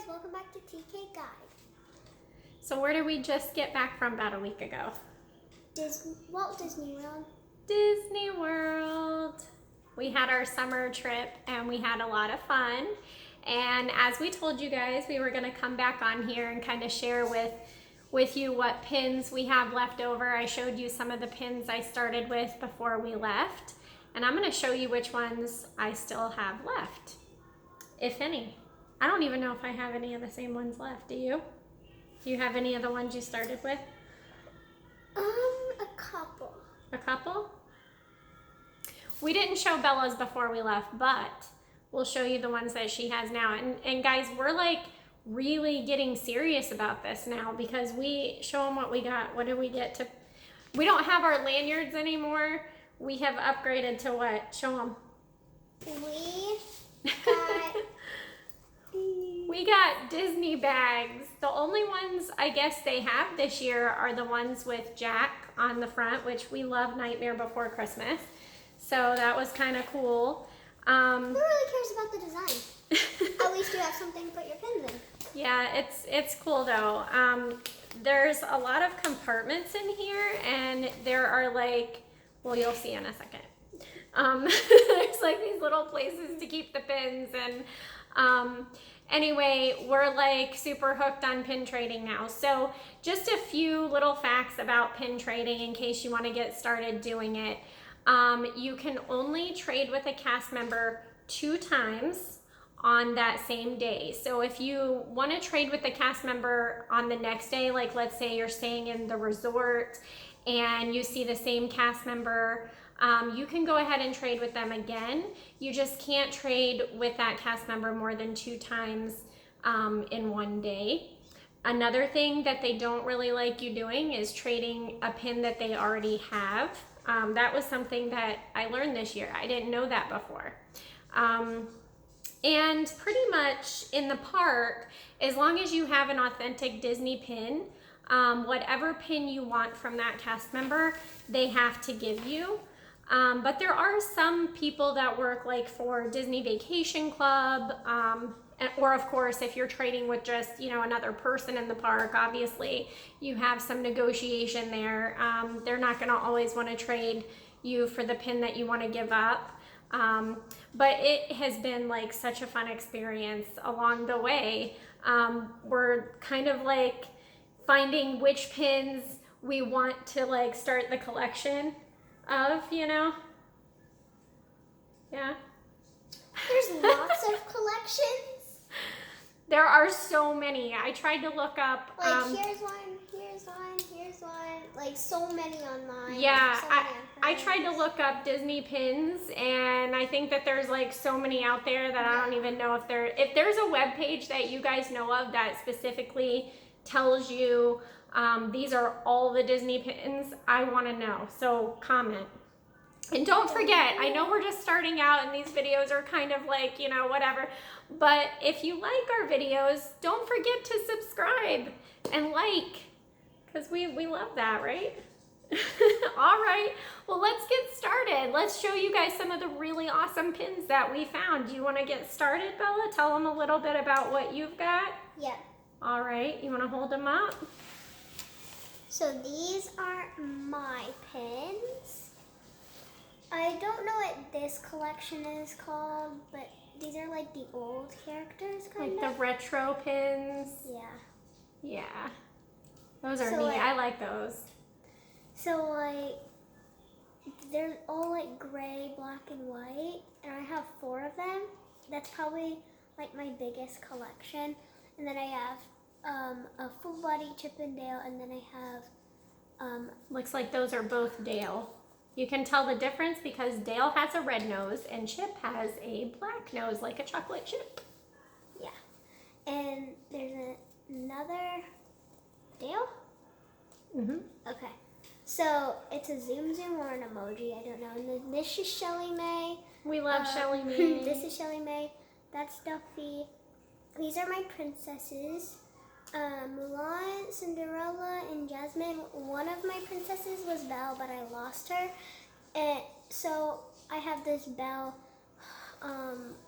guys, welcome back to TK Guide. So where did we just get back from about a week ago? Walt Disney World. Disney World. We had our summer trip and we had a lot of fun. And as we told you guys, we were going to come back on here and kind of share with you what pins we have left over. I showed you some of the pins I started with before we left. And I'm going to show you which ones I still have left, if any. I don't even know if I have any of the same ones left. Do you? Do you have any of the ones you started with? A couple. A couple? We didn't show Bella's before we left, but we'll show you the ones that she has now. And guys, we're like really getting serious about this now because we show them what we got. What did we get to? We don't have our lanyards anymore. We have upgraded to what? Show them. We got Disney bags. The only ones I guess they have this year are the ones with Jack on the front, which we love Nightmare Before Christmas. So that was kind of cool. Who really cares about the design? At least you have something to put your pins in. Yeah, it's cool though. There's a lot of compartments in here, and there are like, well, you'll see in a second. There's like these little places to keep the pins, and anyway, we're like super hooked on pin trading now. So just a few little facts about pin trading in case you want to get started doing it. You can only trade with a cast member 2 times on that same day. So if you want to trade with the cast member on the next day, like let's say you're staying in the resort and you see the same cast member, you can go ahead and trade with them again. You just can't trade with that cast member more than 2 times in one day. Another thing that they don't really like you doing is trading a pin that they already have. That was something that I learned this year. I didn't know that before. And pretty much in the park, as long as you have an authentic Disney pin, whatever pin you want from that cast member, they have to give you. But there are some people that work like for Disney Vacation Club, or of course, if you're trading with just, you know, another person in the park, obviously you have some negotiation there. They're not gonna always wanna trade you for the pin that you wanna give up. But it has been like such a fun experience along the way. We're kind of like finding which pins we want to like start the collection of, you know? Yeah. There's lots of collections. There are so many. I tried to look up. Like here's one, here's one, here's one. Like so many online. Yeah, so I tried to look up Disney pins, and I think that there's like so many out there that I don't even know if there's a web page that you guys know of that specifically tells you these are all the Disney pins. I want to know, so comment. And don't forget, I know we're just starting out and these videos are kind of like, you know, whatever, but if you like our videos, don't forget to subscribe and like, because we love that, right? All right, well, let's get started. Let's show you guys some of the really awesome pins that we found. Do you want to get started, Bella? Tell them a little bit about what you've got. Yeah. All right, you want to hold them up? So these are my pins. I don't know what this collection is called, but these are like the old characters, kind of. Like the retro pins? Yeah. Yeah. Those are So, neat. like, I like those. So like, they're all like gray, black, and white, and I have 4 of them. That's probably like my biggest collection. And then I have a full body Chip and Dale, and then I have Looks like those are both Dale. You can tell the difference because Dale has a red nose and Chip has a black nose like a chocolate chip. yeah. And there's another Dale? Mm-hmm. Okay. So it's a zoom or an emoji, I don't know. And then this is Shelly May. We love Shelly Mae. This is Shelly May. That's Duffy. These are my princesses. Mulan, Cinderella, and Jasmine. One of my princesses was Belle, but I lost her. And so I have this Belle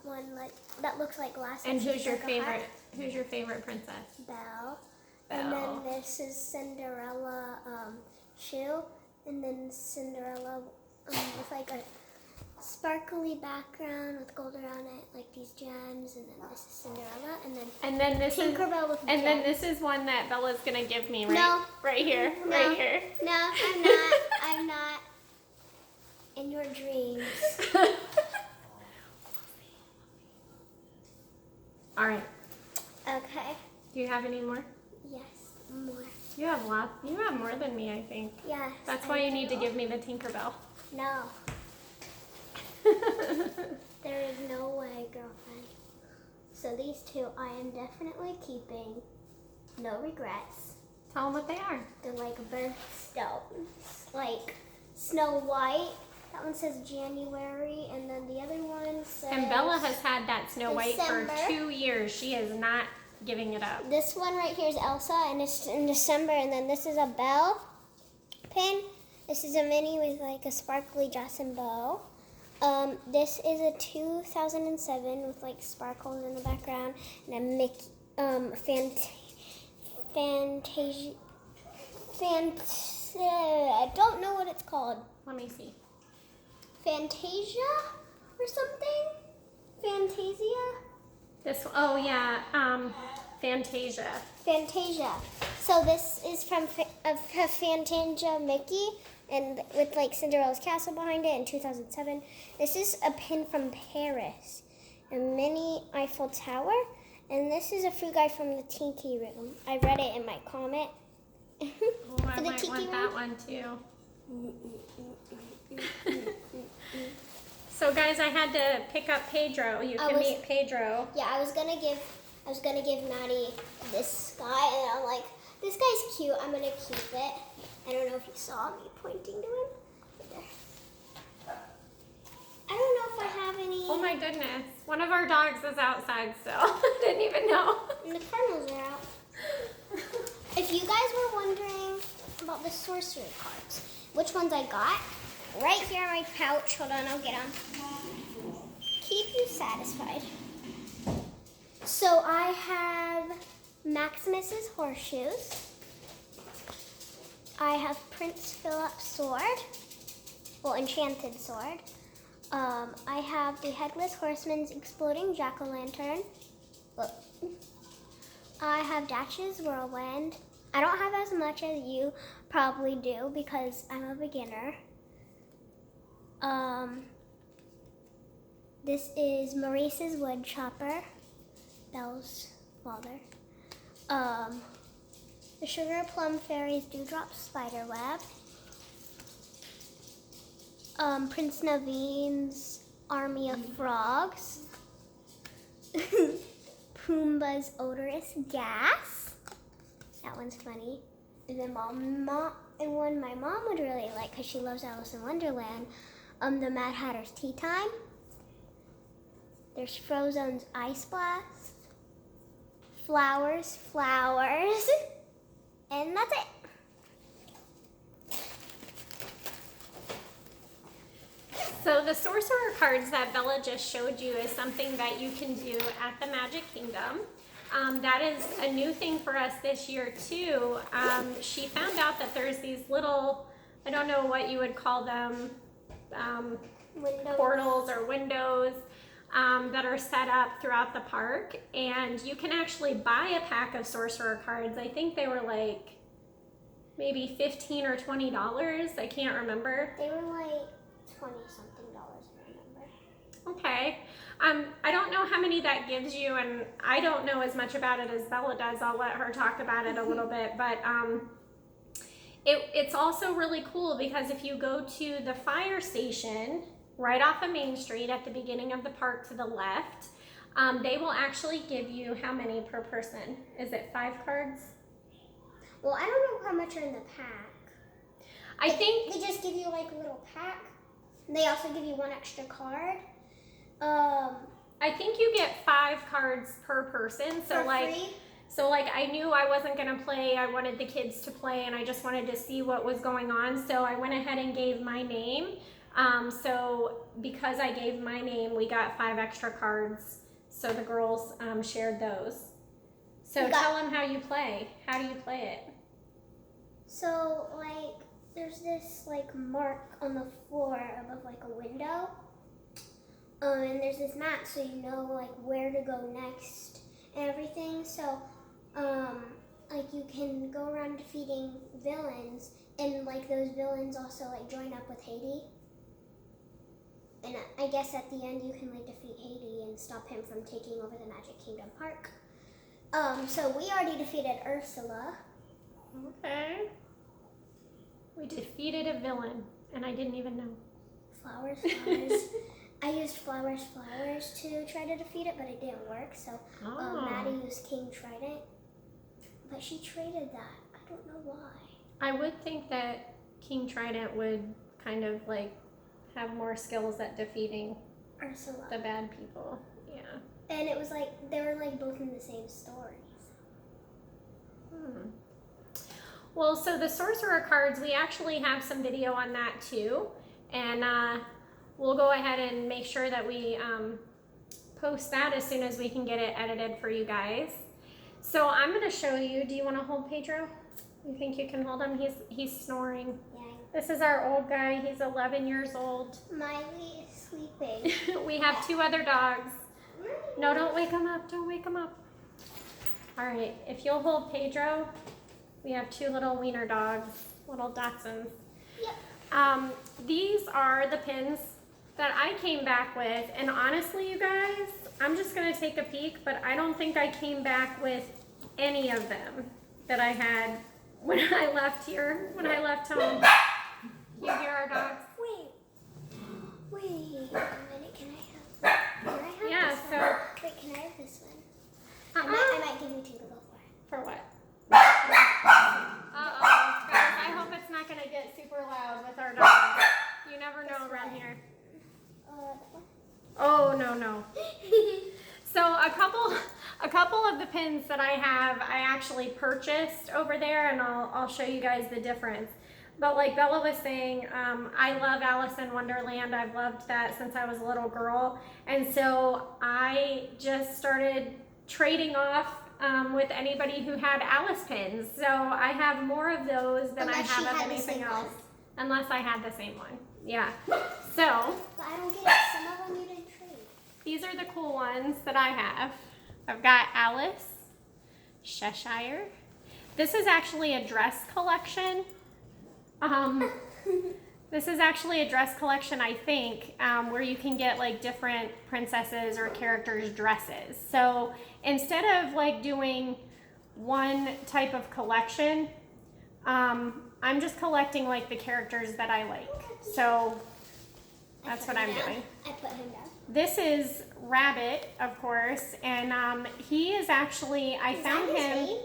one like that looks like glasses. And who's your like a heart. favorite Who's your favorite princess? Belle. Belle. And then this is Cinderella shoe. And then Cinderella with like a sparkly background with gold around it, like these gems. And then this is Cinderella. And then this Tinkerbell with and gems. then this is one that Bella's gonna give me, right? No. Right here. No. Right here. No, I'm not. I'm not. In your dreams. All right. Okay. Do you have any more? Yes, more. You have lots. You have more than me, I think. Yes. That's why you need to give me the Tinkerbell. No. There is no way, girlfriend. So these two I am definitely keeping. No regrets. Tell them what they are. They're like birthstones. Like Snow White. That one says January, and then the other one says... And Bella has had that Snow White for December. 2 years. She is not giving it up. This one right here is Elsa, and it's in December, and then this is a Belle pin. This is a Minnie with like a sparkly dress and bow. This is a 2007 with like sparkles in the background, and a Mickey, I don't know what it's called. Let me see. Fantasia or something? Fantasia? Oh yeah, Fantasia. Fantasia. So this is from Fantasia Mickey, and with like Cinderella's castle behind it in 2007. This is a pin from Paris, a mini Eiffel Tower, and this is a fruit guy from the Tiki Room. I read it in my comment. Oh, I might want that one too. So guys, I had to pick up Pedro. You can meet Pedro. Yeah, I was gonna give Maddie this guy, and I'm like, this guy's cute. I'm gonna keep it. I don't know if you saw me pointing to him. Right there. I don't know if I have any. Oh my goodness, one of our dogs is outside still. I didn't even know. And the cardinals are out. If you guys were wondering about the sorcery cards, which ones I got, right here in my pouch. Hold on, I'll get them. Keep you satisfied. So I have Maximus's horseshoes. I have Prince Philip's sword. Well, enchanted sword. I have the Headless Horseman's exploding jack-o'-lantern. Look. I have Dash's whirlwind. I don't have as much as you probably do because I'm a beginner. This is Maurice's wood chopper, Belle's father. The Sugar Plum Fairy's dewdrop spider web. Prince Naveen's army of frogs. Pumbaa's odorous gas. That one's funny. And then one my mom would really like because she loves Alice in Wonderland. The Mad Hatter's Tea Time. There's Frozone's Ice Blast. Flowers, and that's it. So the sorcerer cards that Bella just showed you is something that you can do at the Magic Kingdom. That is a new thing for us this year too. She found out that there's these little, I don't know what you would call them, portals or windows that are set up throughout the park, and you can actually buy a pack of sorcerer cards. I think they were like maybe $15 or $20. I can't remember. They were like $20-something, I remember. Okay. I don't know how many that gives you, and I don't know as much about it as Bella does. I'll let her talk about it a little bit, but it's also really cool because if you go to the fire station right off of Main Street at the beginning of the park to the left, they will actually give you how many per person? Is it 5 cards? Well, I don't know how much are in the pack. I think they just give you like a little pack. They also give you 1 extra card. I think you get 5 cards per person. So for free? So like I knew I wasn't gonna play. I wanted the kids to play, and I just wanted to see what was going on. So I went ahead and gave my name. So because I gave my name, we got 5 extra cards. So the girls shared those. So tell them how you play. How do you play it? So, like, there's this, like, mark on the floor above, like, a window. And there's this map so you know, like, where to go next and everything. So, like, you can go around defeating villains, and, like, those villains also, like, join up with Haiti. And I guess at the end you can, like, defeat Haiti and stop him from taking over the Magic Kingdom Park. So we already defeated Ursula. Okay. We defeated a villain, and I didn't even know. Flowers. I used flowers to try to defeat it, but it didn't work. So Maddie used King Trident, but she traded that. I don't know why. I would think that King Trident would kind of like have more skills at defeating Ursula, the bad people. Yeah. And it was like they were like both in the same stories. Well, so the sorcerer cards, we actually have some video on that too, and we'll go ahead and make sure that we post that as soon as we can get it edited for you guys. So I'm going to show you. Do you want to hold Pedro? You think you can hold him? He's snoring. Yeah. This is our old guy. He's 11 years old. Miley is sleeping. We have 2 other dogs. No, don't wake him up. Don't wake him up. All right, if you'll hold Pedro, we have 2 little wiener dogs, little dachshunds. Yep. These are the pins that I came back with, and honestly, you guys, I'm just gonna take a peek, but I don't think I came back with any of them that I had when I left here, when I left home. You hear our dogs? Wait a minute, can I have Yeah, this so. one? Wait, can I have this one? I might give you 2 to go for it. For what? Uh-oh, guys, I hope it's not gonna get super loud with our dogs. You never know around here. That one? Oh, no. So a couple of the pins that I have, I actually purchased over there, and I'll show you guys the difference. But like Bella was saying, I love Alice in Wonderland. I've loved that since I was a little girl. And so I just started trading off with anybody who had Alice pins. So I have more of those than I have of anything else. Unless I had the same one. Yeah. So. But I don't get it. Some of them you didn't trade. These are the cool ones that I have. I've got Alice, Cheshire. This is actually a dress collection. This is actually a dress collection, I think, where you can get like different princesses or characters' dresses. So instead of like doing one type of collection, I'm just collecting like the characters that I like. So that's what I'm doing. I put him down. This is Rabbit, of course, and he is actually, I found him.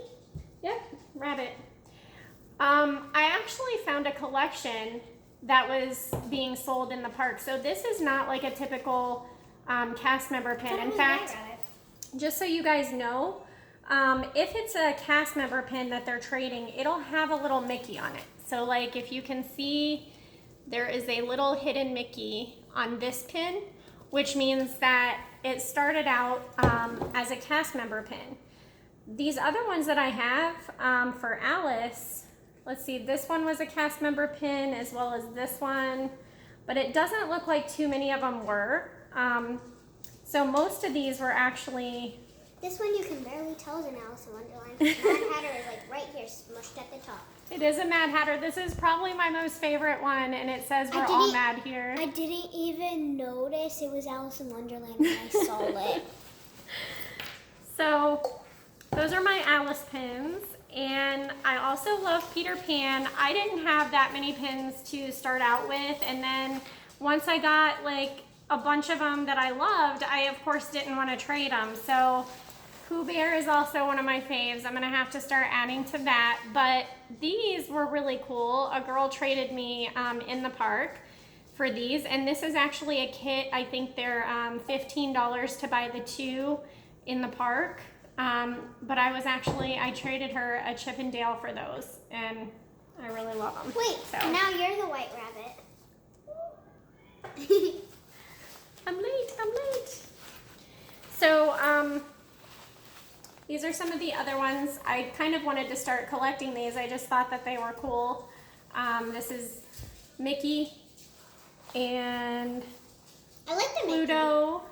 Yep, Rabbit. I actually found a collection that was being sold in the park. So this is not like a typical cast member pin. In fact, just so you guys know, if it's a cast member pin that they're trading, it'll have a little Mickey on it. So like if you can see, there is a little hidden Mickey on this pin, which means that it started out as a cast member pin. These other ones that I have for Alice, let's see, this one was a cast member pin as well as this one, but it doesn't look like too many of them were. So most of these were actually... This one you can barely tell is an Alice in Wonderland. Mad Hatter is like right here, smushed at the top. It is a Mad Hatter. This is probably my most favorite one, and it says we're all mad here. I didn't even notice it was Alice in Wonderland when I saw it. So those are my Alice pins, and I also love Peter Pan. I didn't have that many pins to start out with, and then once I got like a bunch of them that I loved, I of course didn't want to trade them. So Pooh Bear is also one of my faves. I'm gonna have to start adding to that, but these were really cool. A girl traded me in the park for these, and this is actually a kit. I think they're $15 to buy the 2 in the park, but I traded her a Chip and Dale for those, and I really love them. Wait, so now you're the white rabbit. I'm late. So, These are some of the other ones. I kind of wanted to start collecting these. I just thought that they were cool. This is Mickey and I like the Mickey. Pluto,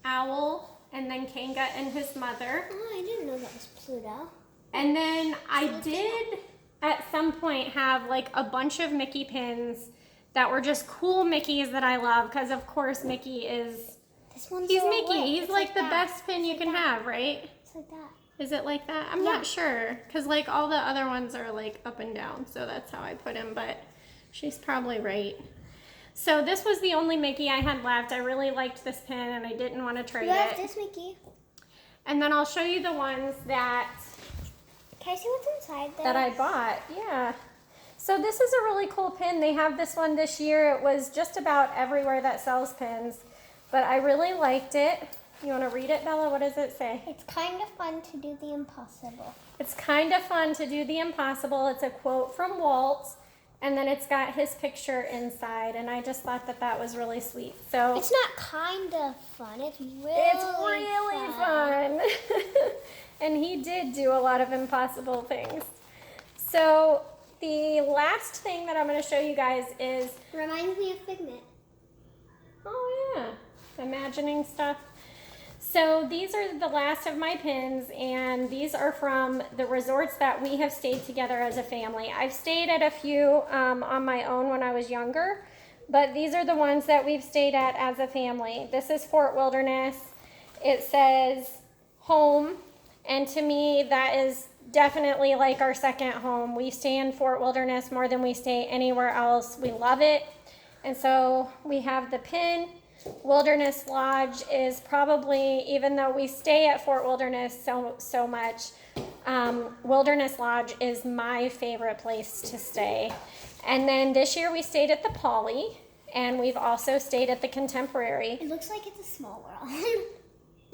Owl, and then Kanga and his mother. Oh, I didn't know that was Pluto. And then I did at some point have like a bunch of Mickey pins that were just cool Mickeys that I love, because of course Mickey is, he's Mickey. He's like the best pin you can have, right? It's like that. Is it like that? I'm not sure, because like all the other ones are like up and down, so that's how I put him, but she's probably right. So this was the only Mickey I had left. I really liked this pin and I didn't want to trade You have it. this Mickey. And then I'll show you the ones that Can I see what's inside there? that I bought. Yeah. So this is a really cool pin. They have this one this year. It was just about everywhere that sells pins, but I really liked it. You want to read it, Bella? What does it say? It's kind of fun to do the impossible. It's kind of fun to do the impossible. It's a quote from Walt, and then it's got his picture inside, and I just thought that that was really sweet. So It's not kind of fun. It's really fun. And he did do a lot of impossible things. So the last thing that I'm going to show you guys is, Reminds me of Figment. oh yeah, imagining stuff. So these are the last of my pins, and these are from the resorts that we have stayed together as a family. I've stayed at a few on my own when I was younger, but these are the ones that we've stayed at as a family. This is Fort Wilderness. It says home, and to me that is definitely like our second home. We stay in Fort Wilderness more than we stay anywhere else. We love it. And so we have the pin. Wilderness Lodge is probably, even though we stay at Fort Wilderness so much, Wilderness Lodge is my favorite place to stay. And then this year we stayed at the Poly, and we've also stayed at the Contemporary. It looks like it's a small world.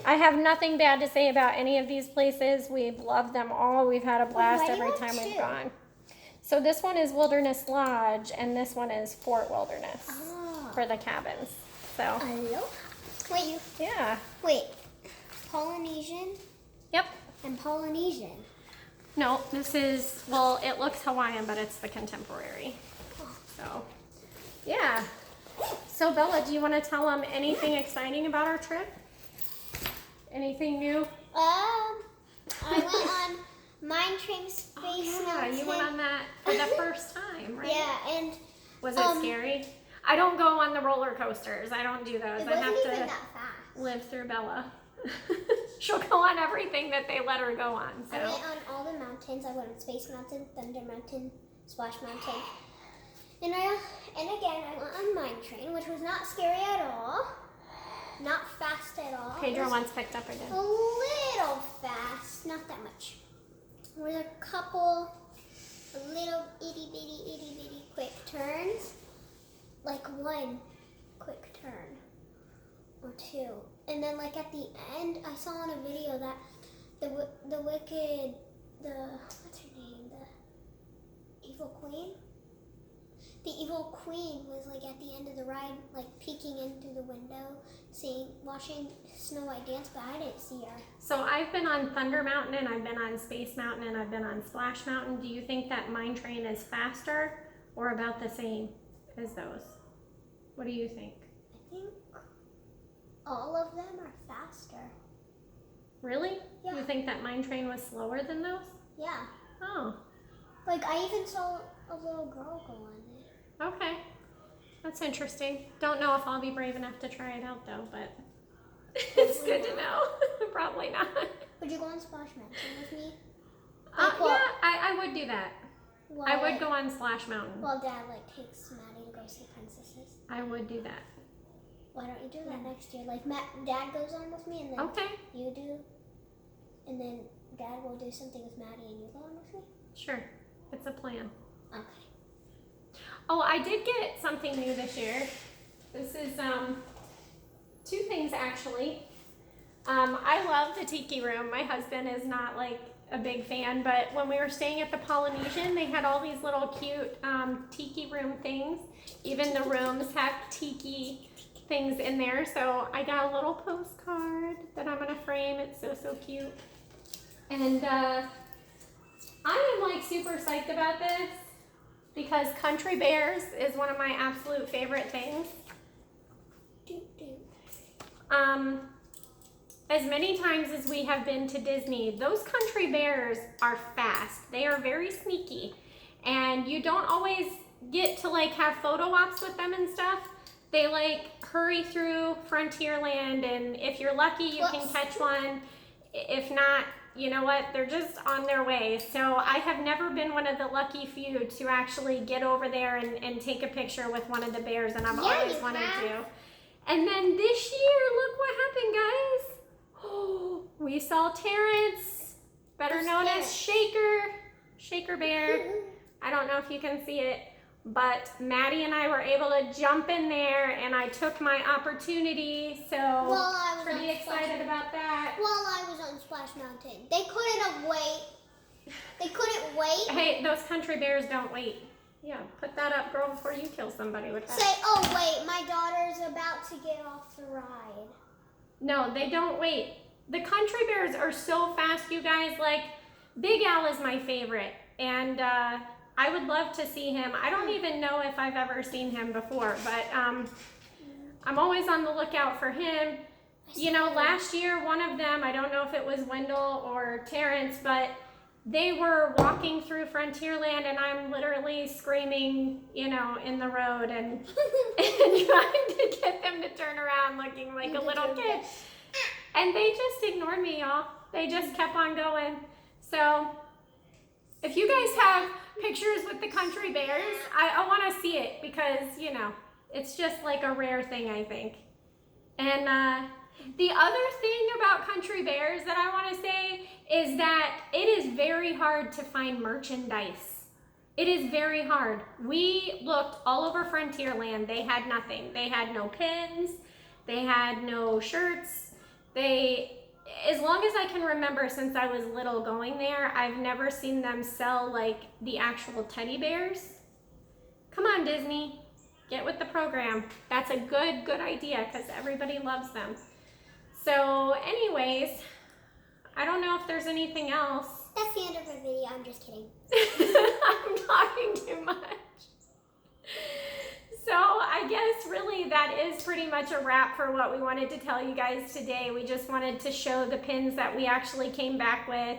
I have nothing bad to say about any of these places. We've loved them all. We've had a blast Why do you every have time we've two? gone. So this one is Wilderness Lodge, and this one is Fort Wilderness for the cabins. So Aloha. Wait, yeah. wait. Polynesian Yep. and Polynesian. No, this is, well, it looks Hawaiian, but it's the Contemporary. So, yeah. So Bella, do you want to tell them anything exciting about our trip? Anything new? I went on Mine Train Space Mountain. You went on that for the first time, right? Yeah, and Was it scary? I don't go on the roller coasters. I don't do those. it I wasn't have even to that fast. live through Bella. She'll go on everything that they let her go on. So. I went on all the mountains. I went on Space Mountain, Thunder Mountain, Splash Mountain. And again, I went on Mine Train, which was not scary at all. Not fast at all. Pedro once picked up again. A little fast, not that much. With a couple little itty bitty quick turns. Like one quick turn or two. And then like at the end, I saw on a video that the what's her name? The evil queen? The evil queen was like at the end of the ride, like peeking in through the window, watching Snow White dance, but I didn't see her. So I've been on Thunder Mountain, and I've been on Space Mountain, and I've been on Splash Mountain. Do you think that Mine Train is faster or about the same as those? What do you think? I think all of them are faster. Really? Yeah. You think that Mine Train was slower than those? Yeah. Oh, Like I even saw a little girl go on there. okay. That's interesting. Don't know if I'll be brave enough to try it out though, but it's good to know. Probably not. Would you go on Splash Mountain with me? Yeah, I would do that. While, I would go on Splash Mountain. While Dad takes Maddie to go see princesses. I would do that. Why don't you do that next year? Like Dad goes on with me, and then Okay. you do, and then Dad will do something with Maddie, and you go on with me. Sure. It's a plan. Okay. Oh, I did get something new this year. This is two things actually. I love the tiki room. My husband is not like a big fan, but when we were staying at the Polynesian, they had all these little cute tiki room things. Even the rooms have tiki things in there. So I got a little postcard that I'm gonna frame. It's so cute. And I am like super psyched about this because country bears is one of my absolute favorite things. As many times as we have been to Disney, those country bears are fast. They are very sneaky. And you don't always get to like have photo ops with them and stuff. They like hurry through Frontierland, and if you're lucky, you can catch one. If not, you know what? They're just on their way. So I have never been one of the lucky few to actually get over there and take a picture with one of the bears, and I've always wanted to. And then this year, look what happened, guys. Oh, we saw Terrence, better known as Shaker Bear. I don't know if you can see it, but Maddie and I were able to jump in there, and I took my opportunity, so pretty excited about that. While I was on Splash Mountain. They couldn't wait. They couldn't wait. Hey, those country bears don't wait. Yeah, put that up, girl, before you kill somebody with that. Say, oh wait, my daughter's about to get off the ride. No, they don't wait. The country bears are so fast, you guys. Like, Big Al is my favorite, and I would love to see him. I don't even know if I've ever seen him before, but I'm always on the lookout for him. You know, last year, one of them, I don't know if it was Wendell or Terrence, but they were walking through Frontierland, and I'm literally screaming, you know, in the road and, and trying to get them to turn around looking like a little kid. And they just ignored me, y'all. They just kept on going. So if you guys have pictures with the country bears, I want to see it because, you know, it's just like a rare thing, I think. And the other thing about country bears that I want to say is that it is very hard to find merchandise. It is very hard. We looked all over Frontierland. They had nothing. They had no pins. They had no shirts. As long as I can remember since I was little going there, I've never seen them sell like the actual teddy bears. Come on, Disney, get with the program. That's a good idea because everybody loves them. So anyways, I don't know if there's anything else. That's the end of the video. I'm just kidding. I'm talking too much. So I guess really that is pretty much a wrap for what we wanted to tell you guys today. We just wanted to show the pins that we actually came back with.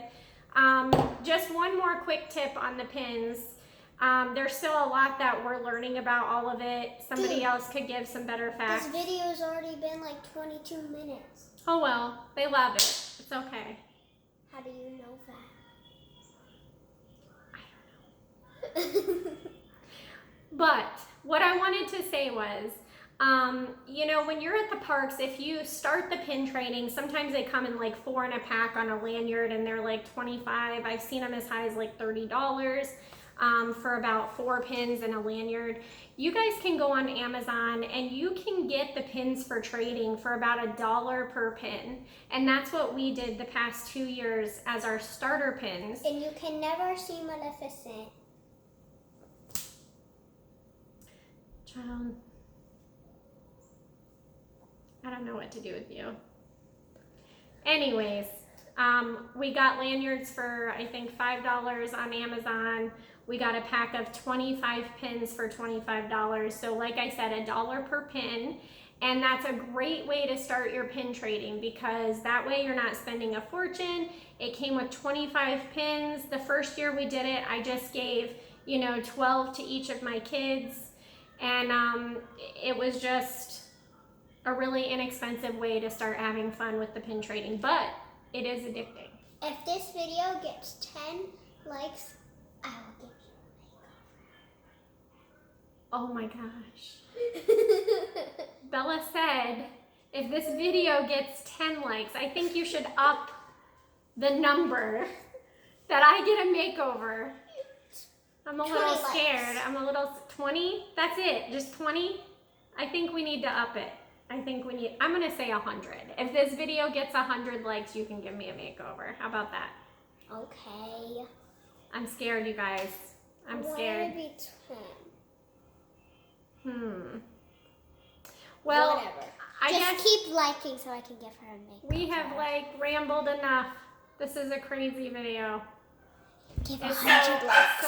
Just one more quick tip on the pins. There's still a lot that we're learning about all of it. Somebody else could give some better facts. This video's already been like 22 minutes. Oh well, they love it. It's okay. How do you know that? I don't know. But what I wanted to say was, you know, when you're at the parks, if you start the pin training, sometimes they come in like 4 in a pack on a lanyard and they're like $25. I've seen them as high as like $30 for about 4 pins and a lanyard. You guys can go on Amazon and you can get the pins for trading for about $1 per pin. And that's what we did the past 2 years as our starter pins. And you can never see Maleficent. I don't know what to do with you. Anyways, we got lanyards for I think $5 on Amazon. We got a pack of 25 pins for $25. So like I said, $1 per pin. And that's a great way to start your pin trading because that way you're not spending a fortune. It came with 25 pins. The first year we did it, I just gave, you know, 12 to each of my kids. And it was just a really inexpensive way to start having fun with the pin trading, but it is addicting. If this video gets 10 likes, I will give you a makeover. Oh my gosh. Bella said, if this video gets 10 likes, I think you should up the number that I get a makeover. I'm a little scared. Likes. I'm a little 20. That's it. Just 20. I think we need to up it. I'm going to say 100. If this video gets 100 likes, you can give me a makeover. How about that? Okay. I'm scared, you guys. I'm scared. Be 10. Well, whatever. I guess keep liking so I can give her a makeover. we have like rambled enough. This is a crazy video. Give It's 100 likes.